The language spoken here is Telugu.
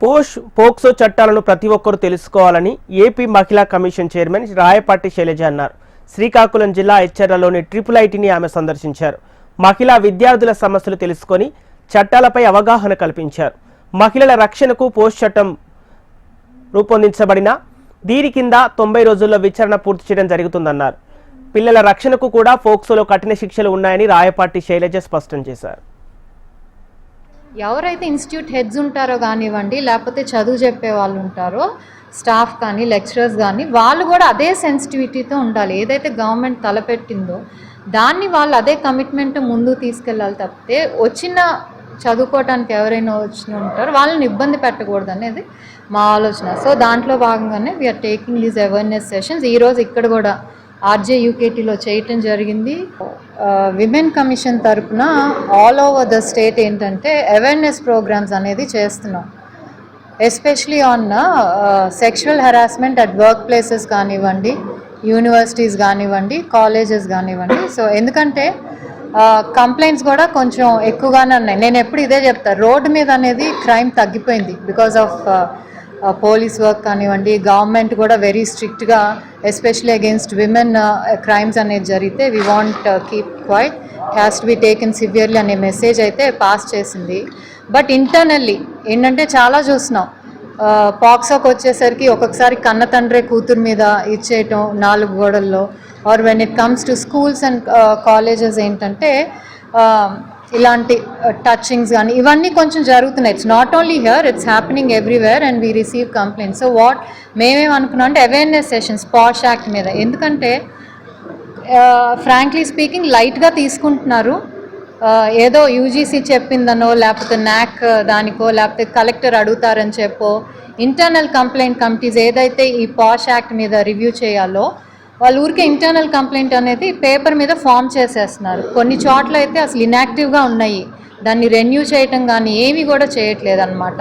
పోక్సో చట్టాలను ప్రతి ఒక్కరూ తెలుసుకోవాలని ఏపీ మహిళా కమిషన్ చైర్మన్ రాయపాటి శైలజ అన్నారు. శ్రీకాకుళం జిల్లా ఎచ్చెర్లలోని IIITని ఆమె సందర్శించారు. మహిళా విద్యార్థుల సమస్యలు తెలుసుకొని చట్టాలపై అవగాహన కల్పించారు. మహిళల రక్షణకు పోక్సో చట్టం రూపొందించబడిన దీని కింద 90 రోజుల్లో విచారణ పూర్తి చేయడం జరుగుతుందన్నారు. పిల్లల రక్షణకు కూడా పోక్సోలో కఠిన శిక్షలు ఉన్నాయని రాయపాటి శైలజ స్పష్టం చేశారు. ఎవరైతే ఇన్స్టిట్యూట్ హెడ్స్ ఉంటారో కానివ్వండి, లేకపోతే చదువు చెప్పే వాళ్ళు ఉంటారో, స్టాఫ్ కానీ లెక్చరర్స్ కానీ, వాళ్ళు కూడా అదే సెన్సిటివిటీతో ఉండాలి. ఏదైతే గవర్నమెంట్ తలపెట్టిందో దాన్ని వాళ్ళు అదే కమిట్మెంట్ ముందుకు తీసుకెళ్ళాలి తప్పితే వచ్చిన చదువుకోవడానికి ఎవరైనా వచ్చిన ఉంటారో వాళ్ళని ఇబ్బంది పెట్టకూడదు అనేది మా ఆలోచన. సో దాంట్లో భాగంగానే we're taking these awareness sessions. ఈరోజు ఇక్కడ కూడా RJUKTలో చేయటం జరిగింది. విమెన్ కమిషన్ తరఫున ఆల్ ఓవర్ ద స్టేట్ ఏంటంటే అవేర్నెస్ ప్రోగ్రామ్స్ అనేది చేస్తున్నాం. Especially on sexual harassment at work places కానివ్వండి, యూనివర్సిటీస్ కానివ్వండి, కాలేజెస్ కానివ్వండి. సో ఎందుకంటే కంప్లైంట్స్ కూడా కొంచెం ఎక్కువగానే ఉన్నాయి. నేను ఎప్పుడు ఇదే చెప్తాను, రోడ్డు మీద అనేది క్రైమ్ తగ్గిపోయింది బికాజ్ ఆఫ్ పోలీస్ వర్క్ కానివ్వండి. గవర్నమెంట్ కూడా వెరీ స్ట్రిక్ట్గా ఎస్పెషలీ అగేన్స్ట్ విమెన్ క్రైమ్స్ అనేది జరిగితే we want keep quiet, has to be taken severely అనే మెసేజ్ అయితే పాస్ చేసింది. బట్ ఇంటర్నల్లీ ఏంటంటే చాలా చూస్తున్నాం. పాక్సోకి వచ్చేసరికి ఒక్కొక్కసారి కన్న తండ్రి కూతురు మీద ఇచ్చేయటం 4 గోడల్లో, or when it comes to schools and colleges ఏంటంటే ఇలాంటి టచింగ్స్ కానీ ఇవన్నీ కొంచెం జరుగుతున్నాయి. It's not only here, it's happening everywhere and we receive complaints. So what మేమేమనుకున్నాం అంటే అవేర్నెస్ సెషన్స్ పాష్ యాక్ట్ మీద, ఎందుకంటే ఫ్రాంక్లీ స్పీకింగ్ లైట్గా తీసుకుంటున్నారు. ఏదో యూజీసీ చెప్పిందనో, లేకపోతే NAC దానికో, లేకపోతే కలెక్టర్ అడుగుతారని చెప్పో, ఇంటర్నల్ కంప్లైంట్ కమిటీస్ ఏదైతే ఈ పాష్ యాక్ట్ మీద రివ్యూ చేయాలో వాళ్ళ ఊరికే ఇంటర్నల్ కంప్లైంట్ అనేది పేపర్ మీద ఫామ్ చేసేస్తున్నారు. కొన్ని చోట్ల అయితే అసలు ఇన్యాక్టివ్గా ఉన్నాయి, దాన్ని రెన్యూ చేయటం కానీ ఏమీ కూడా చేయట్లేదు అన్నమాట.